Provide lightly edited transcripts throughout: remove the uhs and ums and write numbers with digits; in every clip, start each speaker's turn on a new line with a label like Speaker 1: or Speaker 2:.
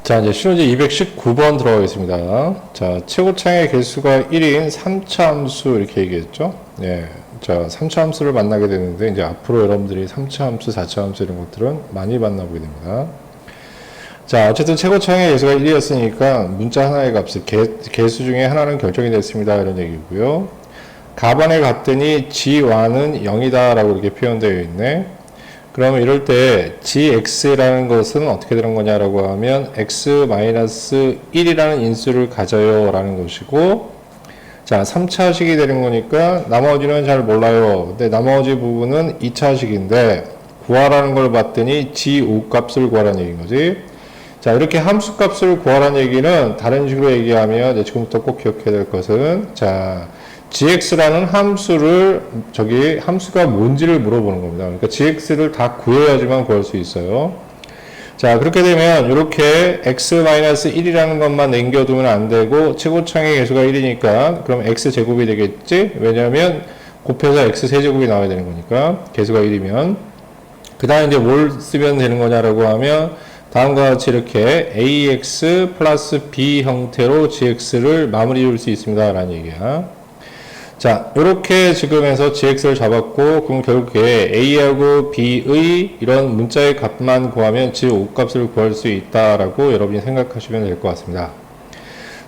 Speaker 1: 자, 이제 실험제 219번 들어가겠습니다. 자, 최고창의 개수가 1인 3차 함수 이렇게 얘기했죠. 예. 자, 3차 함수를 만나게 되는데, 이제 앞으로 여러분들이 3차 함수, 4차 함수 이런 것들은 많이 만나보게 됩니다. 자, 어쨌든 최고창의 개수가 1이었으니까 문자 하나의 값을 개수 중에 하나는 결정이 됐습니다. 이런 얘기고요. 가반에 갔더니 G와는 0이다 라고 이렇게 표현되어 있네. 그러면 이럴 때 gx라는 것은 어떻게 되는 거냐라고 하면 x-1이라는 인수를 가져요 라는 것이고, 자 3차식이 되는 거니까 나머지는 잘 몰라요. 근데 나머지 부분은 2차식인데 구하라는 걸 봤더니 g5 값을 구하라는 얘기인 거지. 자, 이렇게 함수 값을 구하라는 얘기는 다른 식으로 얘기하면 이제 지금부터 꼭 기억해야 될 것은, 자 gx라는 함수를 함수가 뭔지를 물어보는 겁니다. 그러니까 gx를 다 구해야지만 구할 수 있어요. 자, 그렇게 되면 이렇게 x-1이라는 것만 남겨두면 안 되고, 최고창의 개수가 1이니까 그럼 x제곱이 되겠지? 왜냐하면 곱해서 x세제곱이 나와야 되는 거니까, 개수가 1이면. 그 다음에 이제 뭘 쓰면 되는 거냐라고 하면 다음과 같이 이렇게 ax 플러스 b 형태로 gx를 마무리 지을 수 있습니다 라는 얘기야. 자, 이렇게 지금 해서 gx를 잡았고, 그럼 결국에 a하고 b의 이런 문자의 값만 구하면 g5 값을 구할 수 있다라고 여러분이 생각하시면 될 것 같습니다.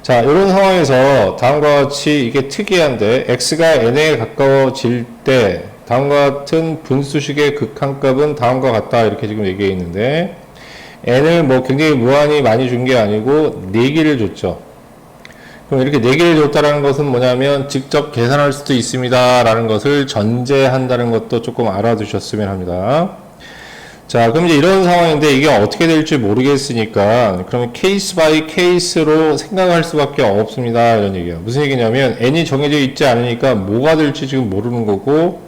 Speaker 1: 자, 이런 상황에서 다음과 같이 이게 특이한데, x가 n에 가까워질 때 다음과 같은 분수식의 극한값은 다음과 같다 이렇게 지금 얘기해 있는데, n을 뭐 굉장히 무한히 많이 준 게 아니고 4개를 줬죠. 그럼 이렇게 4개를 줬다는 것은 뭐냐면 직접 계산할 수도 있습니다 라는 것을 전제한다는 것도 조금 알아두셨으면 합니다. 자, 그럼 이제 이런 상황인데 이게 어떻게 될지 모르겠으니까 그러면 케이스 바이 케이스로 생각할 수밖에 없습니다 이런 얘기예요. 무슨 얘기냐면 n이 정해져 있지 않으니까 뭐가 될지 지금 모르는 거고,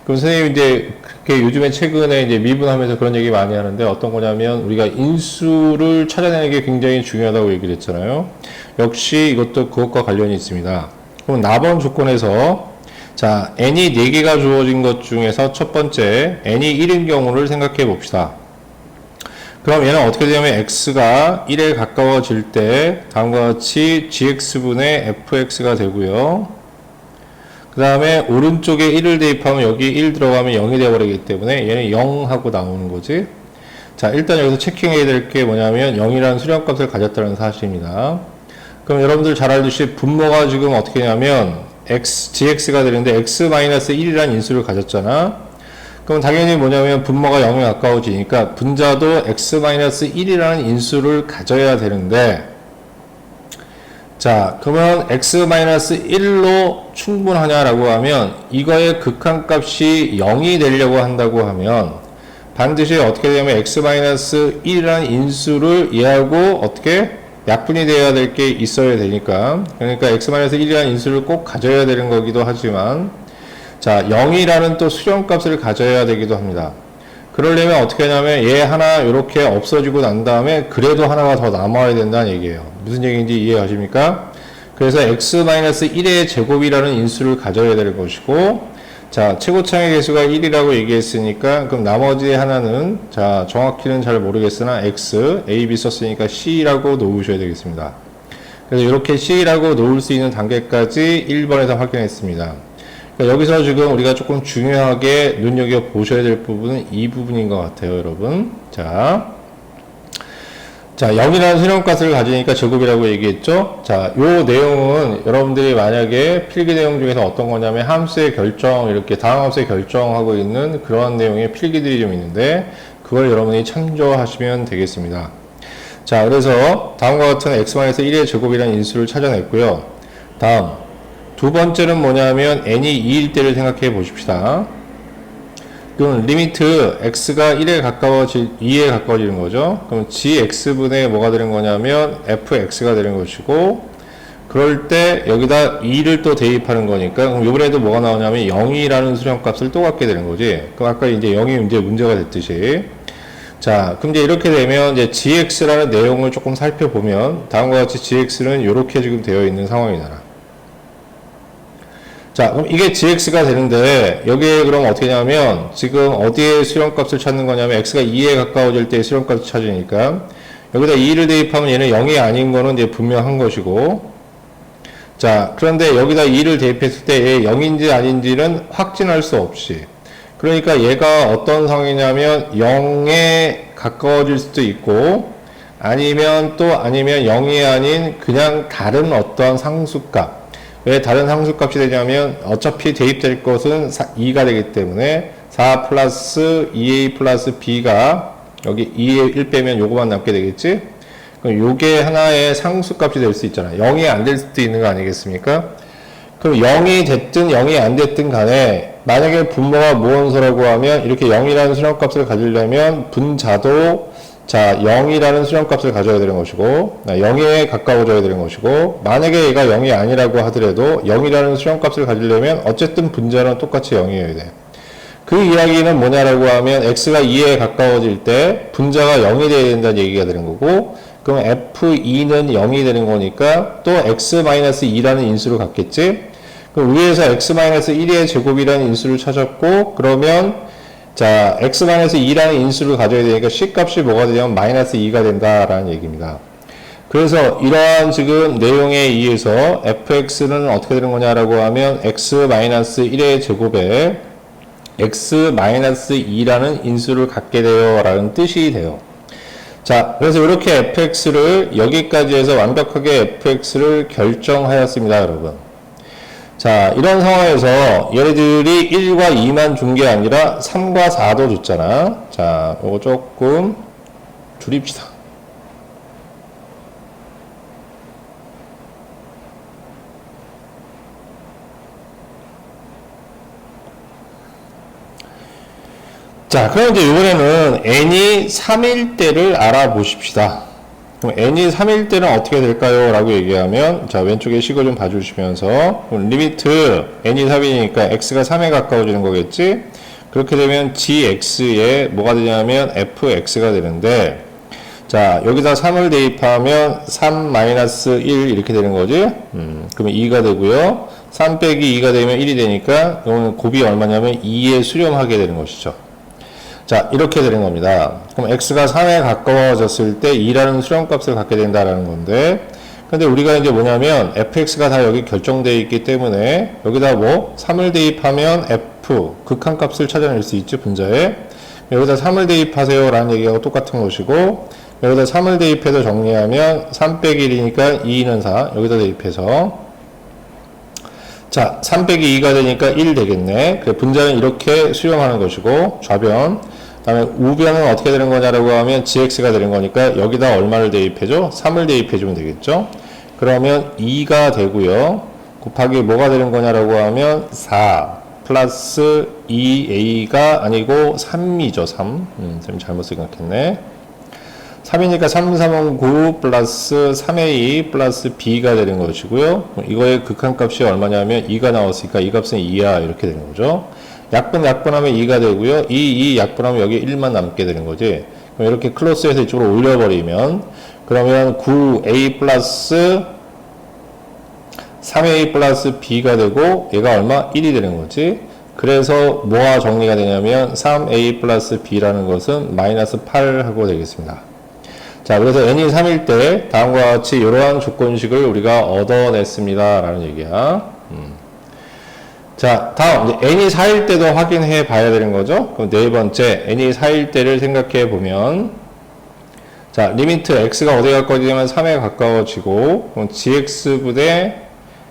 Speaker 1: 그럼 선생님이 이제 그렇게 요즘에 최근에 이제 미분하면서 그런 얘기 많이 하는데, 어떤 거냐면 우리가 인수를 찾아내는 게 굉장히 중요하다고 얘기를 했잖아요. 역시 이것도 그것과 관련이 있습니다. 그럼 나번 조건에서 자 n이 4개가 주어진 것 중에서 첫 번째 n이 1인 경우를 생각해 봅시다. 그럼 얘는 어떻게 되냐면 x가 1에 가까워질 때 다음과 같이 gx분의 fx가 되고요. 그 다음에 오른쪽에 1을 대입하면 여기 1 들어가면 0이 되어버리기 때문에 얘는 0 하고 나오는 거지. 자, 일단 여기서 체킹해야 될 게 뭐냐면 0이라는 수렴값을 가졌다는 사실입니다. 그럼 여러분들 잘 알듯이 분모가 지금 어떻게 되냐면 gx가 되는데 x-1이라는 인수를 가졌잖아. 그럼 당연히 뭐냐면 분모가 0에 가까워지니까 분자도 x-1이라는 인수를 가져야 되는데, 자, 그러면 x-1로 충분하냐라고 하면 이거의 극한값이 0이 되려고 한다고 하면 반드시 어떻게 되냐면 x-1이라는 인수를 얘하고 어떻게 약분이 되어야 될 게 있어야 되니까, 그러니까 x-1이라는 인수를 꼭 가져야 되는 거기도 하지만, 자 0이라는 또 수렴값을 가져야 되기도 합니다. 그러려면 어떻게 하냐면 얘 하나 이렇게 없어지고 난 다음에 그래도 하나가 더 남아야 된다는 얘기예요. 무슨 얘기인지 이해하십니까? 그래서 x-1의 제곱이라는 인수를 가져야 되는 것이고, 자 최고창의 개수가 1이라고 얘기했으니까 그럼 나머지 하나는 자 정확히는 잘 모르겠으나 x, a, b 썼으니까 c라고 놓으셔야 되겠습니다. 그래서 이렇게 c라고 놓을 수 있는 단계까지 1번에서 확인했습니다. 그러니까 여기서 지금 우리가 조금 중요하게 눈여겨보셔야 될 부분은 이 부분인 것 같아요, 여러분. 자 0이라는 수렴값을 가지니까 제곱이라고 얘기했죠. 자, 요 내용은 여러분들이 만약에 필기 내용 중에서 어떤 거냐면 함수의 결정, 이렇게 다음 함수의 결정하고 있는 그러한 내용의 필기들이 좀 있는데, 그걸 여러분이 참조하시면 되겠습니다. 자, 그래서 다음과 같은 x-1의 제곱이라는 인수를 찾아냈고요. 다음 두 번째는 뭐냐면 n이 2일 때를 생각해 보십시다. 그럼 리미트 x가 2에 가까워지는 거죠. 그럼 gx분의 뭐가 되는 거냐면 fx가 되는 것이고, 그럴 때 여기다 2를 또 대입하는 거니까 그럼 이번에도 뭐가 나오냐면 0이라는 수렴값을 또 갖게 되는 거지. 그럼 아까 이제 0이 이제 문제가 됐듯이. 자, 그럼 이제 이렇게 되면 이제 gx라는 내용을 조금 살펴보면 다음과 같이 gx는 이렇게 지금 되어 있는 상황이잖아. 자, 그럼 이게 gx가 되는데 여기에 그럼 어떻게 하냐면 지금 어디에 수렴값을 찾는 거냐면 x가 2에 가까워질 때 수렴값을 찾으니까 여기다 2를 대입하면 얘는 0이 아닌 거는 이제 분명한 것이고, 자, 그런데 여기다 2를 대입했을 때 얘 0인지 아닌지는 확진할 수 없이, 그러니까 얘가 어떤 상황이냐면 0에 가까워질 수도 있고, 아니면 0이 아닌 그냥 다른 어떤 상수값. 왜 다른 상수값이 되냐면 어차피 대입될 것은 2가 되기 때문에 4 플러스 2a 플러스 b가 여기 2에 1 빼면 요거만 남게 되겠지? 그럼 요게 하나의 상수값이 될 수 있잖아요. 0이 안 될 수도 있는 거 아니겠습니까? 그럼 0이 됐든 0이 안 됐든 간에 만약에 분모가 무원소라고 하면 이렇게 0이라는 수렴값을 가지려면 분자도 자 0이라는 수렴값을 가져야 되는 것이고 0에 가까워져야 되는 것이고, 만약에 얘가 0이 아니라고 하더라도 0이라는 수렴값을 가지려면 어쨌든 분자는 똑같이 0이어야 돼. 그 이야기는 뭐냐라고 하면 x가 2에 가까워질 때 분자가 0이 돼야 된다는 얘기가 되는 거고, 그럼 f2는 0이 되는 거니까 또 x-2라는 인수를 갖겠지. 그럼 위에서 x-1의 제곱이라는 인수를 찾았고, 그러면 자 x-2라는 인수를 가져야 되니까 c값이 뭐가 되냐면 -2가 된다라는 얘기입니다. 그래서 이러한 지금 내용에 의해서 fx는 어떻게 되는 거냐라고 하면 x-1의 제곱에 x-2라는 인수를 갖게 돼요 라는 뜻이 돼요. 자, 그래서 이렇게 fx를 여기까지 해서 완벽하게 fx를 결정하였습니다, 여러분. 자, 이런 상황에서 얘네들이 1과 2만 준 게 아니라 3과 4도 줬잖아. 자, 요거 조금 줄입시다. 자, 그럼 이제 이번에는 n이 3일 때를 알아보십시다. 그럼 n이 3일 때는 어떻게 될까요? 라고 얘기하면, 자, 왼쪽에 식을 좀 봐주시면서, 리미트 n이 3이니까 x가 3에 가까워지는 거겠지? 그렇게 되면 gx에 뭐가 되냐면 fx가 되는데, 자, 여기다 3을 대입하면 3-1 이렇게 되는 거지? 그러면 2가 되고요. 3 빼기 2가 되면 1이 되니까, 이거는 곱이 얼마냐면 2에 수렴하게 되는 것이죠. 자, 이렇게 되는 겁니다. 그럼 x가 3에 가까워졌을 때 2라는 수렴값을 갖게 된다라는 건데, 근데 우리가 이제 뭐냐면 fx가 다 여기 결정되어 있기 때문에 여기다 뭐 3을 대입하면 f 극한값을 찾아낼 수 있지, 분자에. 여기다 3을 대입하세요 라는 얘기하고 똑같은 것이고, 여기다 3을 대입해서 정리하면 3 빼기 1이니까 2는 4 여기다 대입해서, 자, 3 빼기 2가 되니까 1 되겠네. 그래, 분자는 이렇게 수렴하는 것이고, 좌변. 그 다음에 우변은 어떻게 되는 거냐라고 하면 gx가 되는 거니까 여기다 얼마를 대입해줘? 3을 대입해주면 되겠죠? 그러면 2가 되고요. 곱하기 뭐가 되는 거냐라고 하면 4 플러스 2a가 아니고 3이죠, 3. 쌤 잘못 생각했네. 3이니까 3, 3은 9 플러스 3a 플러스 b가 되는 것이고요. 이거의 극한값이 얼마냐면 2가 나왔으니까 이 값은 2야 이렇게 되는 거죠. 약분하면 2가 되고요. 2 약분하면 여기 1만 남게 되는 거지. 그럼 이렇게 클로스해서 이쪽으로 올려버리면, 그러면 9a 플러스 3a 플러스 b가 되고 얘가 얼마? 1이 되는 거지. 그래서 뭐가 정리가 되냐면 3a 플러스 b라는 것은 마이너스 8하고 되겠습니다. 자, 그래서 n이 3일 때 다음과 같이 이러한 조건식을 우리가 얻어냈습니다 라는 얘기야. 자, 다음 이제 n이 4일 때도 확인해 봐야 되는 거죠. 그럼 네 번째 n이 4일 때를 생각해 보면, 자, 리미트 x가 어디에 가까워지냐면 3에 가까워지고, 그럼 gx분의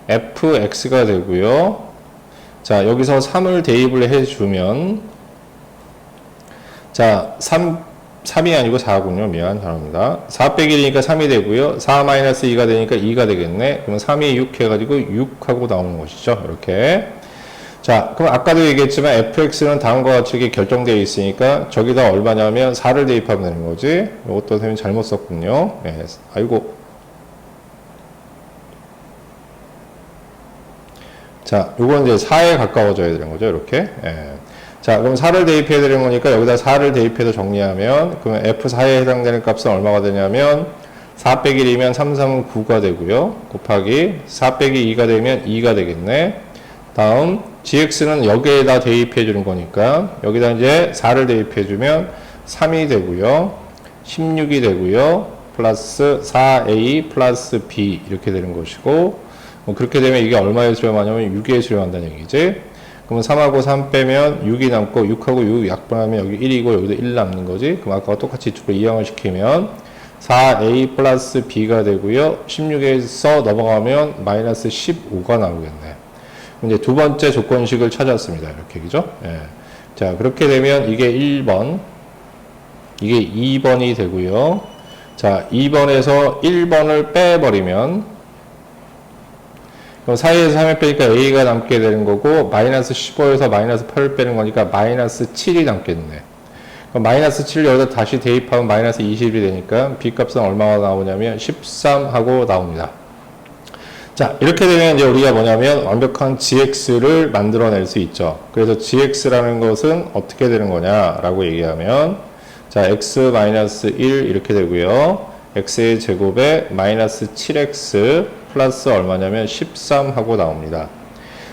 Speaker 1: fx가 되고요. 자, 여기서 3을 대입을 해주면, 자, 3이 아니고 4군요. 미안, 죄송합니다. 4 빼기 1이니까 3이 되고요. 4-2가 되니까 2가 되겠네. 그럼 3이 6 해가지고 6하고 나오는 것이죠. 이렇게. 자, 그럼 아까도 얘기했지만 fx는 다음과 같이 이렇게 결정되어 있으니까 저기다 얼마냐면 4를 대입하면 되는 거지. 이것도 선생님이 잘못 썼군요. 네. 아이고. 자, 요건 이제 4에 가까워져야 되는 거죠. 이렇게. 네. 자, 그럼 4를 대입해야 되는 거니까 여기다 4를 대입해서 정리하면, 그러면 f4에 해당되는 값은 얼마가 되냐면 4 빼기 1이면 3, 3은 9가 되고요. 곱하기 4 빼기 2가 되면 2가 되겠네. 다음 gx는 여기에다 대입해 주는 거니까 여기다 이제 4를 대입해 주면 3이 되고요. 16이 되고요. 플러스 4a 플러스 b 이렇게 되는 것이고, 그렇게 되면 이게 얼마에 수렴하냐면 6에 수렴한다는 얘기지. 그러면 3하고 3 빼면 6이 남고 6하고 6 약분하면 여기 1이고 여기도 1 남는 거지. 그럼 아까와 똑같이 이쪽으로 이항을 시키면 4a 플러스 b가 되고요. 16에서 넘어가면 마이너스 15가 나오겠네. 이제 두 번째 조건식을 찾았습니다. 이렇게, 그죠? 예. 자, 그렇게 되면 이게 1번, 이게 2번이 되고요. 자, 2번에서 1번을 빼버리면, 그럼 사이에서 3을 빼니까 a가 남게 되는 거고, 마이너스 15에서 마이너스 8을 빼는 거니까 마이너스 7이 남겠네. 그럼 마이너스 7을 여기다 다시 대입하면 마이너스 20이 되니까 b 값은 얼마가 나오냐면 13하고 나옵니다. 자, 이렇게 되면 이제 우리가 뭐냐면 완벽한 gx를 만들어낼 수 있죠. 그래서 gx라는 것은 어떻게 되는 거냐라고 얘기하면, 자, x-1 이렇게 되고요. x의 제곱에 마이너스 7x 플러스 얼마냐면 13 하고 나옵니다.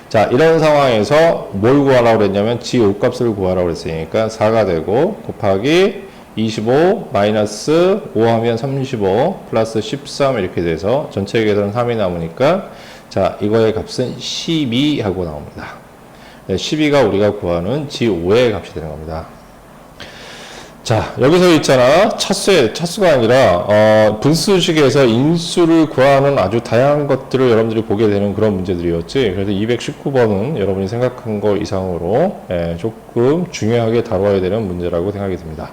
Speaker 1: 자, 이런 상황에서 뭘 구하라고 그랬냐면 g5 값을 구하라고 그랬으니까 4가 되고 곱하기 25 마이너스 5 하면 35 플러스 13 이렇게 돼서 전체 계산은 3이 남으니까, 자, 이거의 값은 12 하고 나옵니다. 네, 12가 우리가 구하는 g5의 값이 되는 겁니다. 자, 여기서 있잖아. 차수가 아니라, 분수식에서 인수를 구하는 아주 다양한 것들을 여러분들이 보게 되는 그런 문제들이었지. 그래서 219번은 여러분이 생각한 거 이상으로, 조금 중요하게 다뤄야 되는 문제라고 생각이 듭니다.